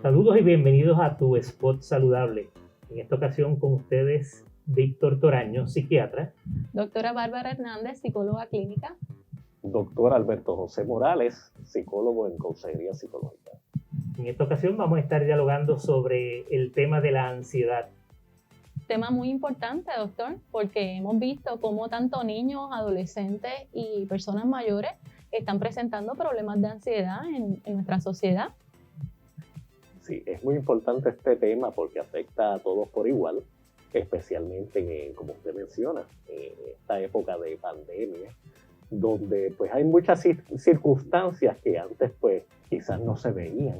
Saludos y bienvenidos a tu Spot Saludable. En esta ocasión con ustedes Víctor Toraño, psiquiatra. Doctora Bárbara Hernández, psicóloga clínica. Doctor Alberto José Morales, psicólogo en consejería psicológica. En esta ocasión vamos a estar dialogando sobre el tema de la ansiedad. Tema muy importante, doctor, porque hemos visto cómo tanto niños, adolescentes y personas mayores están presentando problemas de ansiedad en nuestra sociedad. Sí, es muy importante este tema porque afecta a todos por igual, especialmente, como usted menciona, en esta época de pandemia, donde pues hay muchas circunstancias que antes pues quizás no se veían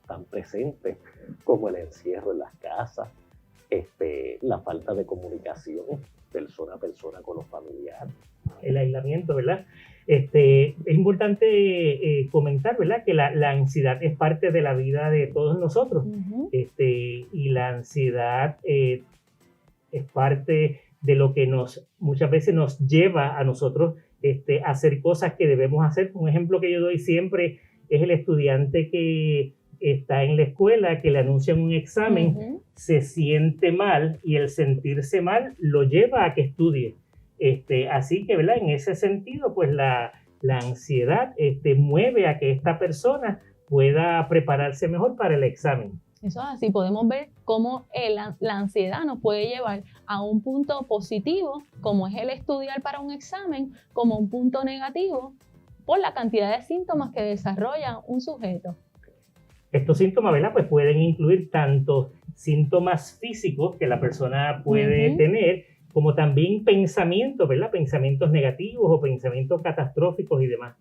tan presentes, como el encierro en las casas, la falta de comunicación persona a persona con los familiares. El aislamiento, ¿verdad? Es importante comentar, ¿verdad? Que la ansiedad es parte de la vida de todos nosotros. Uh-huh. Y la ansiedad es parte de lo que muchas veces nos lleva a nosotros a hacer cosas que debemos hacer. Un ejemplo que yo doy siempre es el estudiante que está en la escuela, que le anuncian un examen, uh-huh, se siente mal y el sentirse mal lo lleva a que estudie. Así que, ¿verdad? En ese sentido, pues la ansiedad mueve a que esta persona pueda prepararse mejor para el examen. Eso es así, podemos ver cómo la ansiedad nos puede llevar a un punto positivo, como es el estudiar para un examen, como un punto negativo, por la cantidad de síntomas que desarrolla un sujeto. Estos síntomas, ¿verdad? Pues pueden incluir tanto síntomas físicos que la persona puede uh-huh tener, como también pensamientos, ¿verdad? Pensamientos negativos o pensamientos catastróficos y demás.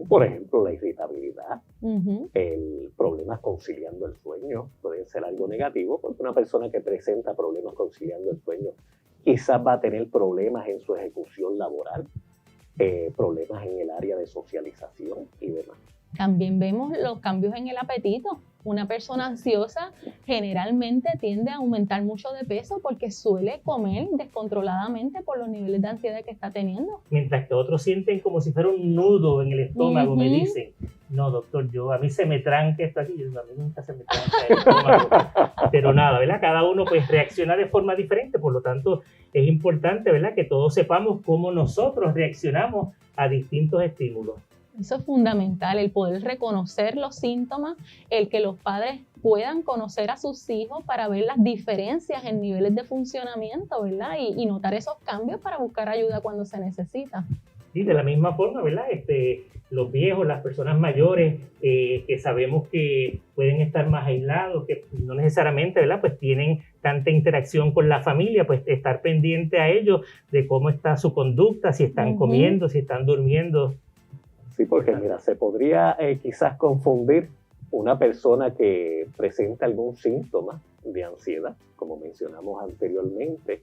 Por ejemplo, la irritabilidad, uh-huh, el problemas conciliando el sueño, puede ser algo negativo, porque una persona que presenta problemas conciliando el sueño quizás va a tener problemas en su ejecución laboral, problemas en el área de socialización y demás. También vemos los cambios en el apetito. Una persona ansiosa generalmente tiende a aumentar mucho de peso porque suele comer descontroladamente por los niveles de ansiedad que está teniendo. Mientras que otros sienten como si fuera un nudo en el estómago, uh-huh. Me dicen, no doctor, a mí se me tranca esto aquí, a mí nunca se me tranca el estómago. Pero nada, ¿verdad? Cada uno pues reacciona de forma diferente, por lo tanto es importante, ¿verdad? Que todos sepamos cómo nosotros reaccionamos a distintos estímulos. Eso es fundamental, el poder reconocer los síntomas, el que los padres puedan conocer a sus hijos para ver las diferencias en niveles de funcionamiento, ¿verdad? Y notar esos cambios para buscar ayuda cuando se necesita. Sí, de la misma forma, ¿verdad? Los viejos, las personas mayores, que sabemos que pueden estar más aislados, que no necesariamente, ¿verdad? Pues tienen tanta interacción con la familia, pues estar pendiente a ellos de cómo está su conducta, si están uh-huh comiendo, si están durmiendo. Sí, porque mira, se podría quizás confundir una persona que presenta algún síntoma de ansiedad, como mencionamos anteriormente,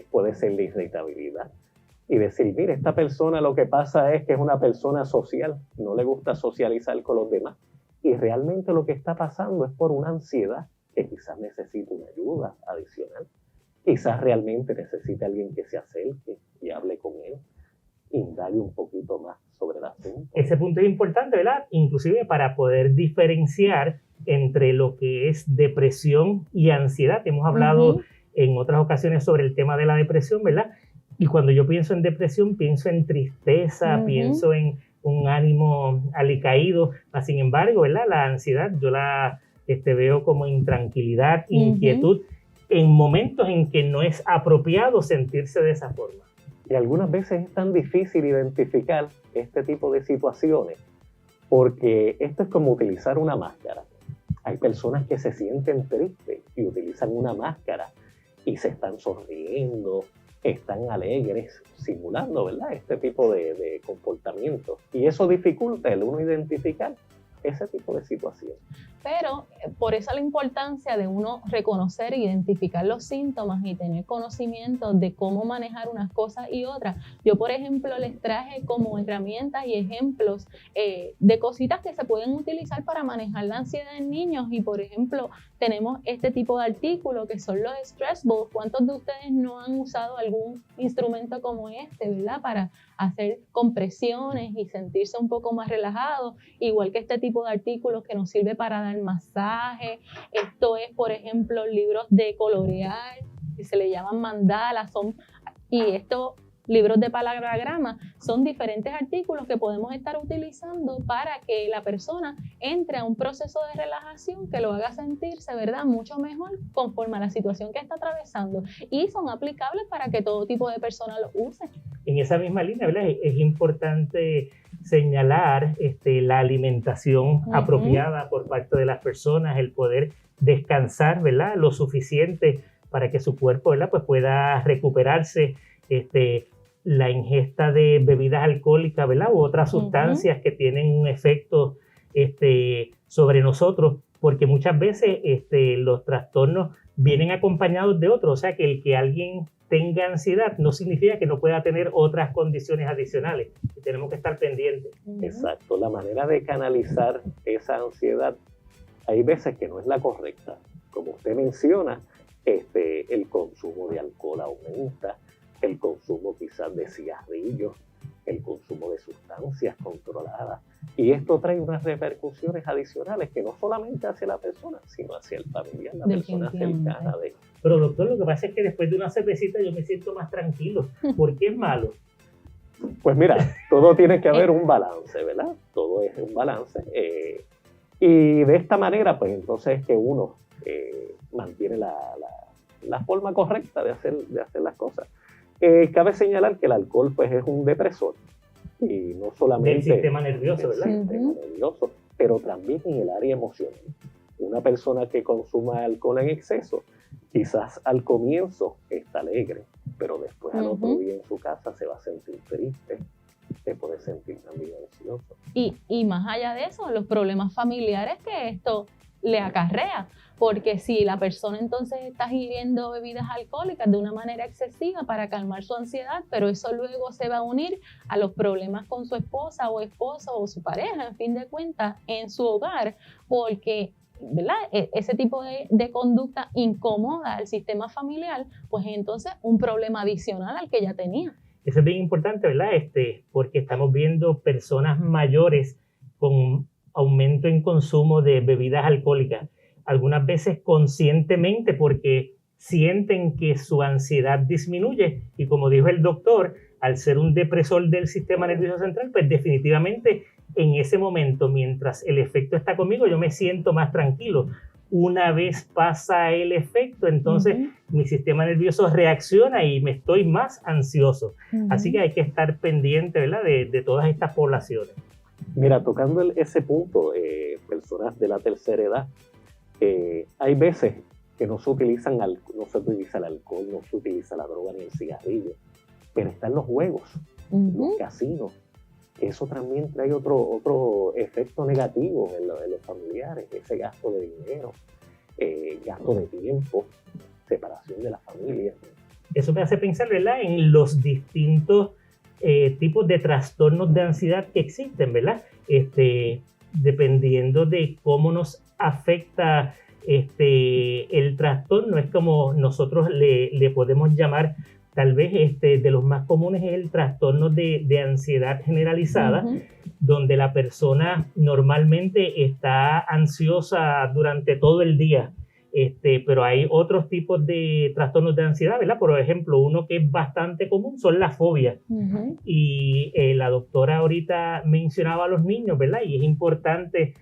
puede ser la irritabilidad. Y decir, mire, esta persona lo que pasa es que es una persona social, no le gusta socializar con los demás. Y realmente lo que está pasando es por una ansiedad que quizás necesita una ayuda adicional. Quizás realmente necesita alguien que se acerque y hable con él, indague un poquito más sobre el asunto. Ese punto es importante, ¿verdad? Inclusive para poder diferenciar entre lo que es depresión y ansiedad. Hemos hablado uh-huh en otras ocasiones sobre el tema de la depresión, ¿verdad? Y cuando yo pienso en depresión, pienso en tristeza, uh-huh, pienso en un ánimo alicaído. Sin embargo, ¿verdad? La ansiedad yo la veo como intranquilidad, uh-huh, inquietud, en momentos en que no es apropiado sentirse de esa forma. Y algunas veces es tan difícil identificar este tipo de situaciones porque esto es como utilizar una máscara. Hay personas que se sienten tristes y utilizan una máscara y se están sonriendo, están alegres, simulando, ¿verdad? Este tipo de comportamiento. Y eso dificulta el uno identificar ese tipo de situación. Pero por eso la importancia de uno reconocer e identificar los síntomas y tener conocimiento de cómo manejar unas cosas y otras. Yo, por ejemplo, les traje como herramientas y ejemplos de cositas que se pueden utilizar para manejar la ansiedad en niños. Y, por ejemplo, tenemos este tipo de artículos que son los stress balls. ¿Cuántos de ustedes no han usado algún instrumento como este, verdad? Para hacer compresiones y sentirse un poco más relajados. Igual que este tipo de artículos que nos sirve para dar masaje. Esto es, por ejemplo, libros de colorear, que se le llaman mandalas, y estos libros de palagrama son diferentes artículos que podemos estar utilizando para que la persona entre a un proceso de relajación que lo haga sentirse, ¿verdad?, mucho mejor conforme a la situación que está atravesando, y son aplicables para que todo tipo de personas lo usen. En esa misma línea, ¿verdad?, es importante señalar la alimentación apropiada por parte de las personas, el poder descansar, ¿verdad?, lo suficiente para que su cuerpo, ¿verdad?, pues pueda recuperarse, la ingesta de bebidas alcohólicas, ¿verdad?, u otras sustancias que tienen un efecto sobre nosotros, porque muchas veces los trastornos vienen acompañados de otros, o sea que el que alguien tenga ansiedad no significa que no pueda tener otras condiciones adicionales, y tenemos que estar pendientes. Exacto, la manera de canalizar esa ansiedad hay veces que no es la correcta. Como usted menciona, el consumo de alcohol aumenta, el consumo quizás de cigarrillos, el consumo de sustancias controladas, y esto trae unas repercusiones adicionales que no solamente hacia la persona, sino hacia el familiar, la persona cercana de él. Pero doctor, lo que pasa es que después de una cervecita yo me siento más tranquilo. ¿Por qué es malo? Pues mira, todo tiene que haber un balance, ¿verdad? Todo es un balance. Y de esta manera, pues entonces es que uno mantiene la forma correcta de hacer las cosas. Cabe señalar que el alcohol pues es un depresor, y no solamente del sistema nervioso, ¿verdad? Del sistema nervioso, pero también en el área emocional. Una persona que consuma alcohol en exceso, quizás al comienzo está alegre, pero después al otro día en su casa se va a sentir triste, se puede sentir también ansioso. Y más allá de eso, los problemas familiares que esto le acarrea, porque si la persona entonces está ingiriendo bebidas alcohólicas de una manera excesiva para calmar su ansiedad, pero eso luego se va a unir a los problemas con su esposa o esposo o su pareja, en fin de cuentas, en su hogar, porque, ¿verdad?, ese tipo de conducta incomoda al sistema familiar, pues entonces un problema adicional al que ya tenía. Eso es bien importante, ¿verdad? Porque estamos viendo personas mayores con aumento en consumo de bebidas alcohólicas, algunas veces conscientemente porque sienten que su ansiedad disminuye, y como dijo el doctor, al ser un depresor del sistema nervioso central, pues definitivamente en ese momento, mientras el efecto está conmigo, yo me siento más tranquilo. Una vez pasa el efecto, entonces mi sistema nervioso reacciona y me estoy más ansioso. Así que hay que estar pendiente, ¿verdad?, de todas estas poblaciones. Mira, tocando ese punto, personas de la tercera edad, hay veces que no se utiliza el alcohol, no se utiliza la droga ni el cigarrillo, pero están los juegos, los casinos. Eso también trae otro efecto negativo en los familiares, ese gasto de dinero, gasto de tiempo, separación de la familia. Eso me hace pensar, ¿verdad?, en los distintos tipos de trastornos de ansiedad que existen, ¿verdad? Dependiendo de cómo nos afecta el trastorno, es como nosotros le podemos llamar. Tal vez de los más comunes es el trastorno de ansiedad generalizada, donde la persona normalmente está ansiosa durante todo el día, pero hay otros tipos de trastornos de ansiedad, ¿verdad? Por ejemplo, uno que es bastante común son las fobias. Y la doctora ahorita mencionaba a los niños, ¿verdad? Y es importante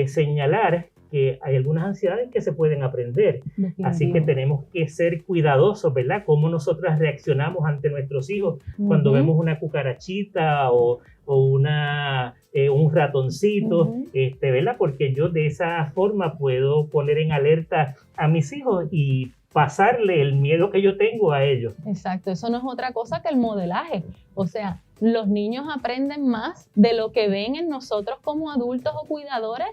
señalar que hay algunas ansiedades que se pueden aprender. Así que tenemos que ser cuidadosos, ¿verdad? Cómo nosotros reaccionamos ante nuestros hijos cuando vemos una cucarachita o un ratoncito, ¿verdad? Porque yo de esa forma puedo poner en alerta a mis hijos y pasarle el miedo que yo tengo a ellos. Exacto, eso no es otra cosa que el modelaje. O sea, los niños aprenden más de lo que ven en nosotros como adultos o cuidadores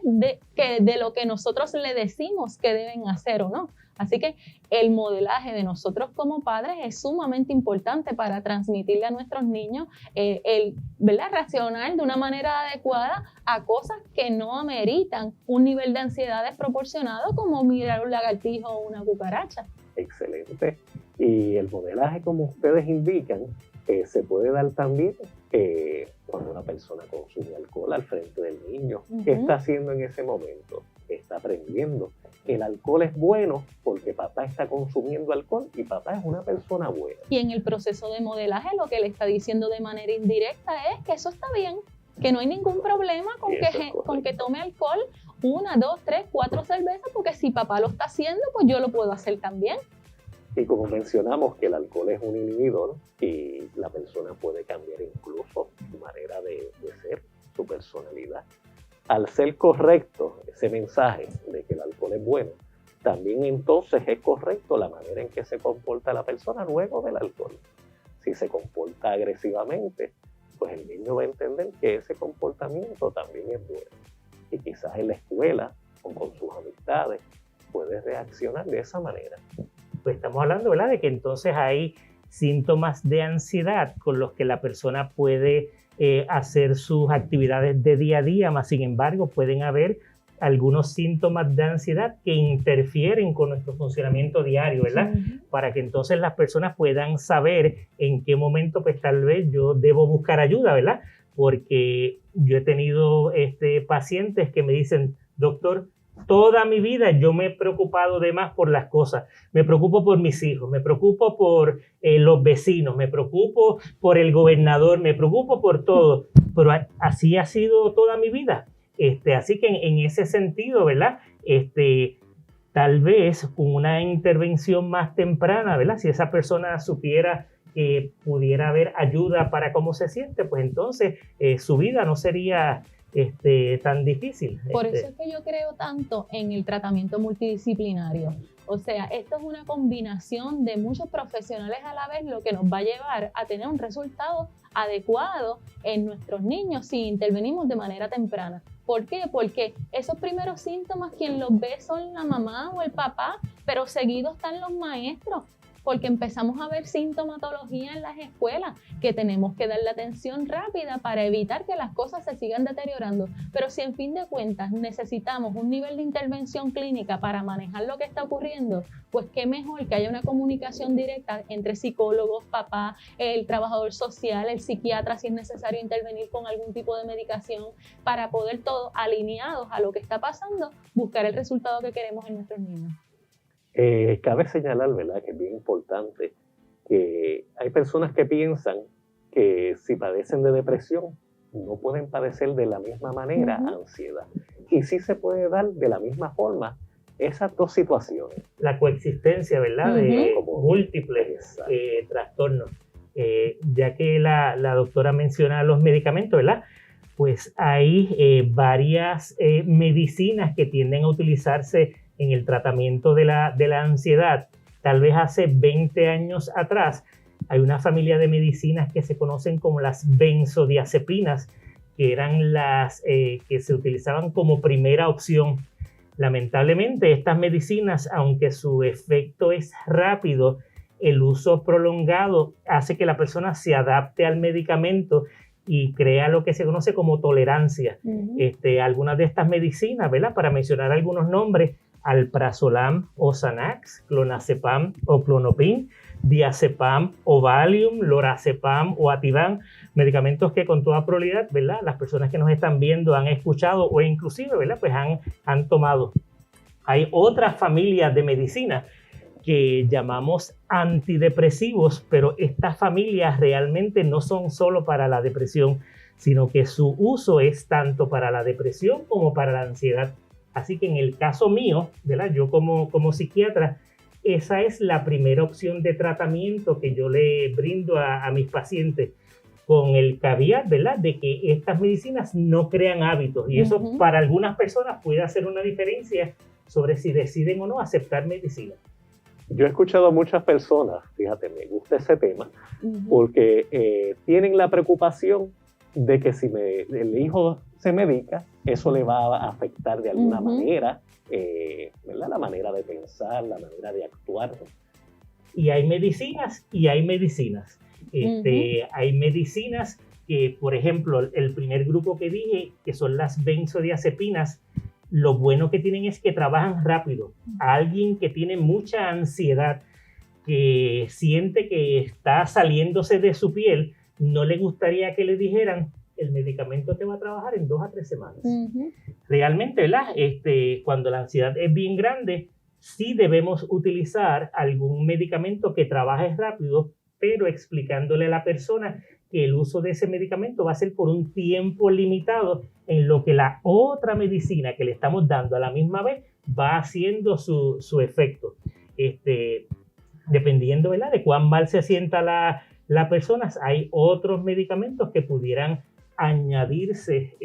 que de lo que nosotros le decimos que deben hacer o no. Así que el modelaje de nosotros como padres es sumamente importante para transmitirle a nuestros niños ¿verdad?, reaccionar de una manera adecuada a cosas que no ameritan un nivel de ansiedad desproporcionado como mirar un lagartijo o una cucaracha. Excelente. Y el modelaje, como ustedes indican, se puede dar también cuando una persona consume alcohol al frente del niño. ¿Qué está haciendo en ese momento? está aprendiendo. El alcohol es bueno porque papá está consumiendo alcohol y papá es una persona buena. Y en el proceso de modelaje lo que le está diciendo de manera indirecta es que eso está bien, que no hay ningún problema con que tome alcohol 1, 2, 3, 4 cervezas, porque si papá lo está haciendo, pues yo lo puedo hacer también. Y como mencionamos que el alcohol es un inhibidor y la persona puede cambiar incluso su manera de ser, su personalidad. Al ser correcto ese mensaje de que el alcohol es bueno, también entonces es correcto la manera en que se comporta la persona luego del alcohol. Si se comporta agresivamente, pues el niño va a entender que ese comportamiento también es bueno. Y quizás en la escuela o con sus amistades puede reaccionar de esa manera. Pues estamos hablando, ¿verdad?, de que entonces hay síntomas de ansiedad con los que la persona puede hacer sus actividades de día a día, más sin embargo pueden haber algunos síntomas de ansiedad que interfieren con nuestro funcionamiento diario, ¿verdad? Sí. Para que entonces las personas puedan saber en qué momento pues tal vez yo debo buscar ayuda, ¿verdad? Porque yo he tenido pacientes que me dicen, doctor, toda mi vida yo me he preocupado de más por las cosas. Me preocupo por mis hijos, me preocupo por los vecinos, me preocupo por el gobernador, me preocupo por todo. Pero así ha sido toda mi vida. Así que en ese sentido, ¿verdad? Tal vez con una intervención más temprana, ¿verdad? Si esa persona supiera que pudiera haber ayuda para cómo se siente, pues entonces su vida no sería tan difícil. Por eso es que yo creo tanto en el tratamiento multidisciplinario. O sea, esto es una combinación de muchos profesionales a la vez, lo que nos va a llevar a tener un resultado adecuado en nuestros niños si intervenimos de manera temprana. ¿Por qué? Porque esos primeros síntomas quien los ve son la mamá o el papá, pero seguidos están los maestros, porque empezamos a ver sintomatología en las escuelas que tenemos que darle atención rápida para evitar que las cosas se sigan deteriorando. Pero si en fin de cuentas necesitamos un nivel de intervención clínica para manejar lo que está ocurriendo, pues qué mejor que haya una comunicación directa entre psicólogos, papá, el trabajador social, el psiquiatra, si es necesario intervenir con algún tipo de medicación para poder todos alineados a lo que está pasando, buscar el resultado que queremos en nuestros niños. Cabe señalar, ¿verdad?, que es bien importante que hay personas que piensan que si padecen de depresión no pueden padecer de la misma manera ansiedad. Y sí se puede dar de la misma forma esas dos situaciones. La coexistencia, ¿verdad?, de múltiples trastornos. Ya que la doctora menciona los medicamentos, ¿verdad?, pues hay varias medicinas que tienden a utilizarse en el tratamiento de la ansiedad. Tal vez hace 20 años atrás hay una familia de medicinas que se conocen como las benzodiazepinas, que eran las que se utilizaban como primera opción. Lamentablemente estas medicinas, aunque su efecto es rápido, el uso prolongado hace que la persona se adapte al medicamento y crea lo que se conoce como tolerancia. Algunas de estas medicinas, ¿verdad?, para mencionar algunos nombres, alprazolam o Xanax, clonazepam o Klonopin, diazepam o Valium, lorazepam o Ativan, medicamentos que con toda probabilidad, ¿verdad?, las personas que nos están viendo han escuchado o inclusive, ¿verdad?, pues han tomado. Hay otras familias de medicina que llamamos antidepresivos, pero estas familias realmente no son solo para la depresión, sino que su uso es tanto para la depresión como para la ansiedad. Así que en el caso mío, ¿verdad?, yo como psiquiatra, esa es la primera opción de tratamiento que yo le brindo a mis pacientes, con el caveat, ¿verdad?, de que estas medicinas no crean hábitos. Y eso para algunas personas puede hacer una diferencia sobre si deciden o no aceptar medicina. Yo he escuchado a muchas personas, fíjate, me gusta ese tema, porque tienen la preocupación de que si el hijo se medica, eso le va a afectar de alguna manera, ¿verdad?, la manera de pensar, la manera de actuar. Y hay medicinas y hay medicinas. Hay medicinas que, por ejemplo, el primer grupo que dije, que son las benzodiazepinas, lo bueno que tienen es que trabajan rápido. A alguien que tiene mucha ansiedad, que siente que está saliéndose de su piel, no le gustaría que le dijeran el medicamento te va a trabajar en 2 a 3 semanas. Ujú. Realmente, ¿verdad? Cuando la ansiedad es bien grande, sí debemos utilizar algún medicamento que trabaje rápido, pero explicándole a la persona que el uso de ese medicamento va a ser por un tiempo limitado, en lo que la otra medicina que le estamos dando a la misma vez va haciendo su efecto. Dependiendo, ¿verdad?, de cuán mal se sienta la persona, hay otros medicamentos que pudieran añadirse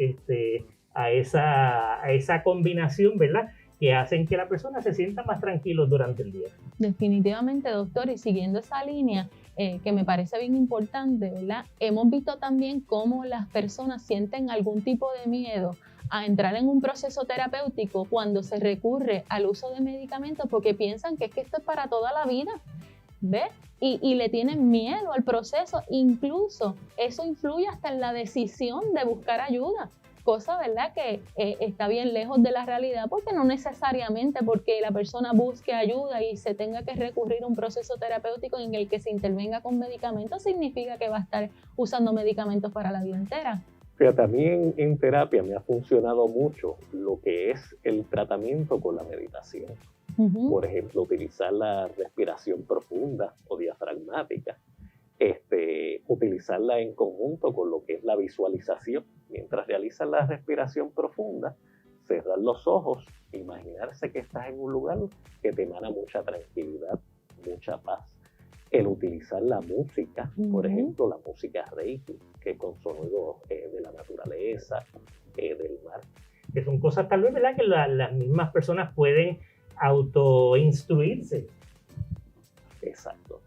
a esa combinación, ¿verdad?, que hacen que la persona se sienta más tranquilo durante el día. Definitivamente, doctor, y siguiendo esa línea que me parece bien importante, ¿verdad? Hemos visto también cómo las personas sienten algún tipo de miedo a entrar en un proceso terapéutico cuando se recurre al uso de medicamentos porque piensan que es que esto es para toda la vida, ¿ves? Y le tienen miedo al proceso, incluso eso influye hasta en la decisión de buscar ayuda. Cosa, ¿verdad?, que está bien lejos de la realidad, porque no necesariamente porque la persona busque ayuda y se tenga que recurrir a un proceso terapéutico en el que se intervenga con medicamentos, significa que va a estar usando medicamentos para la vida entera. Fíjate, a mí en terapia me ha funcionado mucho lo que es el tratamiento con la meditación. Uh-huh. Por ejemplo, utilizar la respiración profunda o diafragmática. Utilizarla en conjunto con lo que es la visualización. Mientras realizas la respiración profunda, cerrar los ojos, imaginarse que estás en un lugar que te emana mucha tranquilidad, mucha paz. El utilizar la música, por ejemplo, la música Reiki, que es con sonidos de la naturaleza, del mar. Que son cosas tal vez, ¿verdad?, que las mismas personas pueden autoinstruirse. Exacto.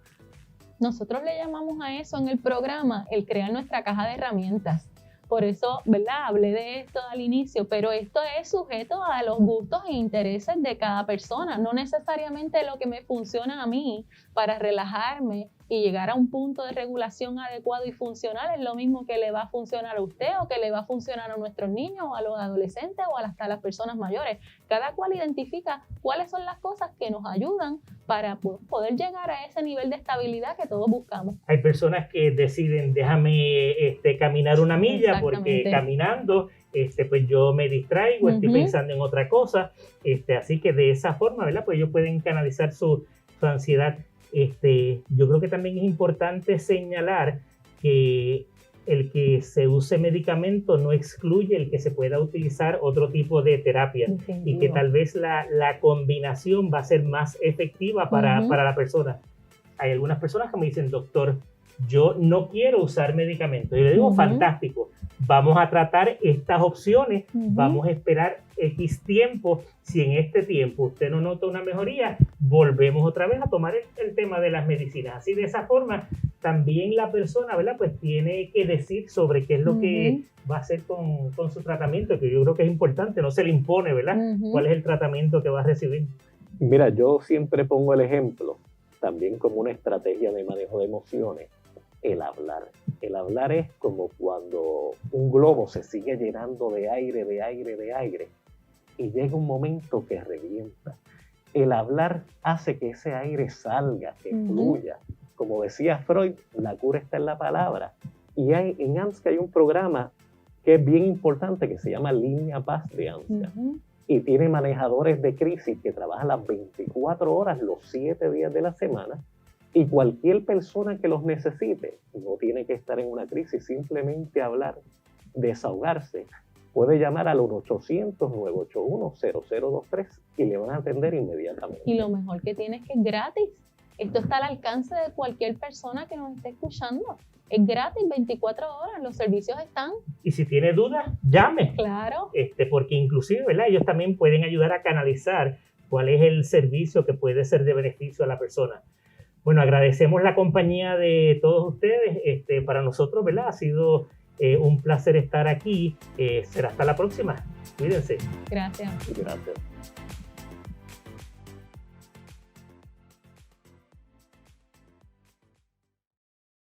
Nosotros le llamamos a eso en el programa el crear nuestra caja de herramientas. Por eso, ¿verdad?, hablé de esto al inicio, pero esto es sujeto a los gustos e intereses de cada persona. No necesariamente lo que me funciona a mí para relajarme y llegar a un punto de regulación adecuado y funcional es lo mismo que le va a funcionar a usted o que le va a funcionar a nuestros niños o a los adolescentes o hasta a las personas mayores. Cada cual identifica cuáles son las cosas que nos ayudan para poder llegar a ese nivel de estabilidad que todos buscamos. Hay personas que deciden, déjame caminar una milla porque caminando pues yo me distraigo, estoy pensando en otra cosa, así que de esa forma, ¿verdad?, pues ellos pueden canalizar su ansiedad. Yo creo que también es importante señalar que el que se use medicamento no excluye el que se pueda utilizar otro tipo de terapia. Entendido. Y que tal vez la combinación va a ser más efectiva para la persona. Hay algunas personas que me dicen, doctor, yo no quiero usar medicamentos. Yo le digo, fantástico, vamos a tratar estas opciones, vamos a esperar X tiempo. Si en este tiempo usted no nota una mejoría, volvemos otra vez a tomar el tema de las medicinas. Así, de esa forma, también la persona, ¿verdad?, pues tiene que decir sobre qué es lo que va a hacer con su tratamiento, que yo creo que es importante, no se le impone, ¿verdad?, cuál es el tratamiento que va a recibir. Mira, yo siempre pongo el ejemplo, también como una estrategia de manejo de emociones, el hablar. El hablar es como cuando un globo se sigue llenando de aire, y llega un momento que revienta. El hablar hace que ese aire salga, que fluya. Como decía Freud, la cura está en la palabra. Y en ANSCA hay un programa que es bien importante que se llama Línea Paz de ANSCA. Y tiene manejadores de crisis que trabajan las 24 horas, los 7 días de la semana. Y cualquier persona que los necesite no tiene que estar en una crisis, simplemente hablar, desahogarse. Puede llamar al 1-800-981-0023 y le van a atender inmediatamente. Y lo mejor que tiene es que es gratis. Esto está al alcance de cualquier persona que nos esté escuchando. Es gratis, 24 horas, los servicios están. Y si tiene dudas, llame. Claro. Porque inclusive, ¿verdad?, ellos también pueden ayudar a canalizar cuál es el servicio que puede ser de beneficio a la persona. Bueno, agradecemos la compañía de todos ustedes. Para nosotros, ¿verdad?, ha sido un placer estar aquí. Será hasta la próxima. Cuídense. Gracias. Gracias.